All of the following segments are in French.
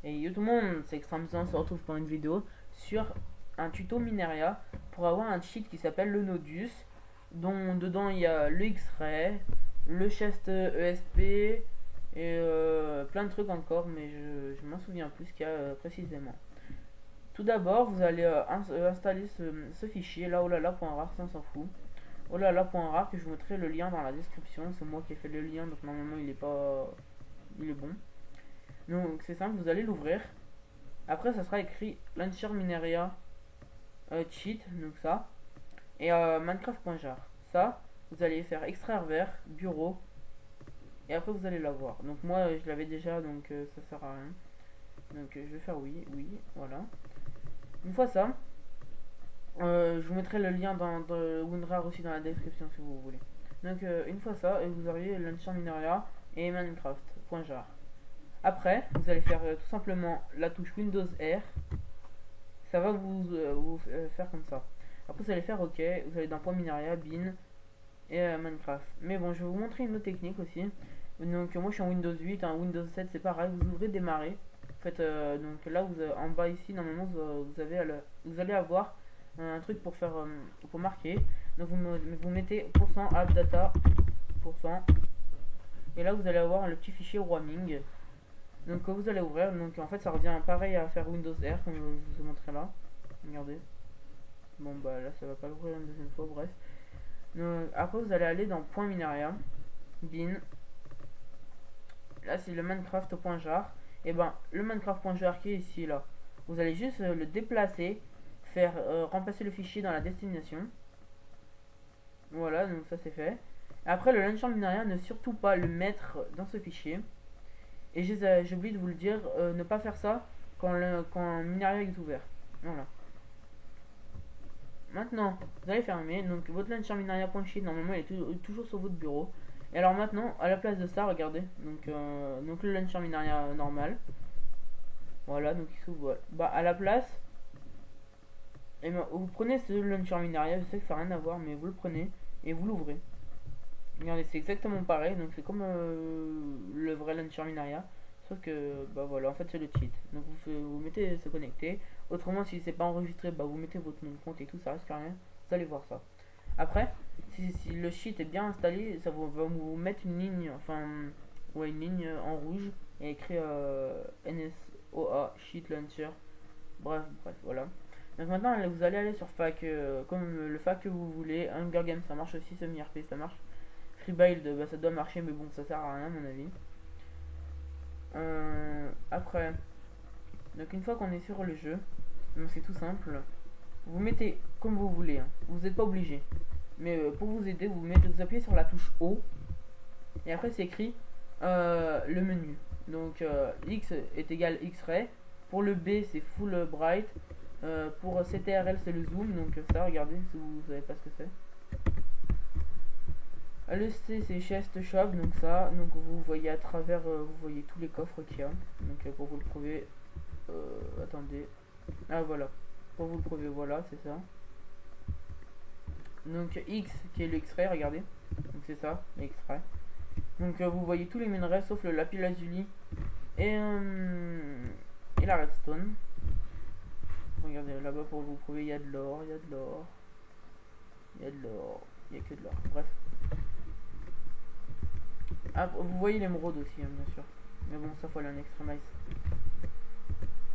Et yo tout le monde, c'est Extramutant, on se retrouve pour une vidéo sur un tuto Mineria pour avoir un cheat qui s'appelle le Nodus, dont dedans il y a le X-Ray, le chest ESP et plein de trucs encore, mais je m'en souviens plus ce qu'il y a précisément. Tout d'abord, vous allez installer ce fichier là, olala.rar, ça on s'en fout. Olala.rar, que je vous mettrai le lien dans la description, c'est moi qui ai fait le lien, donc normalement il est pas... il est bon. Donc c'est simple, vous allez l'ouvrir. Après ça sera écrit Launcher Mineria Cheat, donc ça. Et Minecraft.jar. Ça, vous allez faire extraire vers, bureau. Et après vous allez l'avoir. Donc moi je l'avais déjà, donc ça sert à rien. Donc je vais faire oui, oui, voilà. Une fois ça, je vous mettrai le lien dans WinRAR aussi dans la description si vous voulez. Donc une fois ça, vous auriez Launcher Mineria et Minecraft.jar. Après, vous allez faire tout simplement la touche Windows R. Ça va vous faire comme ça. Après, vous allez faire OK. Vous allez dans Point Mineria, Bin et Minecraft. Mais bon, je vais vous montrer une autre technique aussi. Donc, moi je suis en Windows 8. En Windows 7, c'est pareil. Vous ouvrez démarrer. En fait, donc là, en bas ici, normalement, vous allez avoir un truc pour faire pour marquer. Donc, vous mettez %appdata%. Et là, vous allez avoir le petit fichier roaming. Donc vous allez ouvrir, donc en fait ça revient pareil à faire Windows R comme je vous ai montré là. Regardez. Bon bah là ça va pas l'ouvrir une deuxième fois, bref. Donc, après vous allez aller dans Point Mineria, Bin. Là c'est le Minecraft.jar. Et ben le Minecraft.jar qui est ici là. Vous allez juste le déplacer, faire remplacer le fichier dans la destination. Voilà, donc ça c'est fait. Après le Launcher Mineria, ne surtout pas le mettre dans ce fichier. Et j'ai oublié de vous le dire, ne pas faire ça quand Mineria est ouvert. Voilà. Maintenant, vous allez fermer. Donc votre launcher Mineria.sheet, normalement il est toujours sur votre bureau. Et alors maintenant, à la place de ça, regardez. Donc le launcher Mineria normal. Voilà, donc il s'ouvre. Voilà. Bah à la place, et ben, vous prenez ce launcher Mineria, je sais que ça n'a rien à voir, mais vous le prenez et vous l'ouvrez. Regardez, c'est exactement pareil, donc c'est comme le vrai launcher Mineria. Sauf que, bah voilà, en fait c'est le cheat. Donc vous mettez se connecter. Autrement, si c'est pas enregistré, bah vous mettez votre nom de compte et tout, ça reste rien. Vous allez voir ça. Après, si le cheat est bien installé, ça va vous mettre une ligne, enfin, ouais, une ligne en rouge et écrit NSOA Cheat Launcher. Bref, voilà. Donc maintenant, vous allez aller sur fac, comme le fac que vous voulez. Hunger Games, ça marche aussi, semi-RP, ça marche. Freebuild, bah, ça doit marcher, mais bon, ça sert à rien à mon avis. Après, donc une fois qu'on est sur le jeu, c'est tout simple. Vous mettez comme vous voulez, hein. Vous n'êtes pas obligé. Mais pour vous aider, vous appuyez sur la touche O. Et après, c'est écrit le menu. Donc X est égal X-ray. Pour le B, c'est full bright. Pour CTRL, c'est le zoom. Donc ça, regardez si vous savez pas ce que c'est. Le C c'est chest shop, donc ça, donc vous voyez à travers, vous voyez tous les coffres qu'il y a. Donc pour vous le prouver, attendez, ah voilà, pour vous le prouver, voilà, c'est ça. Donc X qui est le X-ray, regardez, donc c'est ça, le X-ray. Donc vous voyez tous les minerais sauf le lapis lazuli et la redstone. Regardez là-bas pour vous prouver, il y a de l'or, il y a de l'or, il y a de l'or, il y a que de l'or, bref. Ah, vous voyez l'émeraude aussi, hein, bien sûr. Mais bon, ça faut aller en extremise.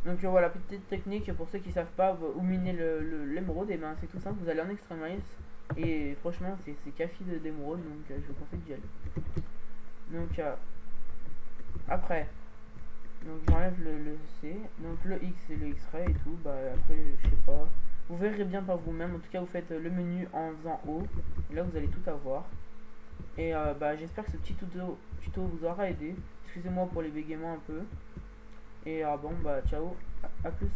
Donc voilà, petite technique pour ceux qui savent pas où miner l'émeraude. Et ben c'est tout simple, vous allez en extremise. Et franchement, c'est café d'émeraude, donc je vous conseille d'y aller. Donc après, donc j'enlève le C. Donc le X et le X-ray et tout. Bah après, je sais pas. Vous verrez bien par vous-même. En tout cas, vous faites le menu en faisant O. Et là, vous allez tout avoir. Et bah, j'espère que ce petit tuto vous aura aidé. Excusez-moi pour les bégaiements un peu. Et bon, bah ciao, à plus.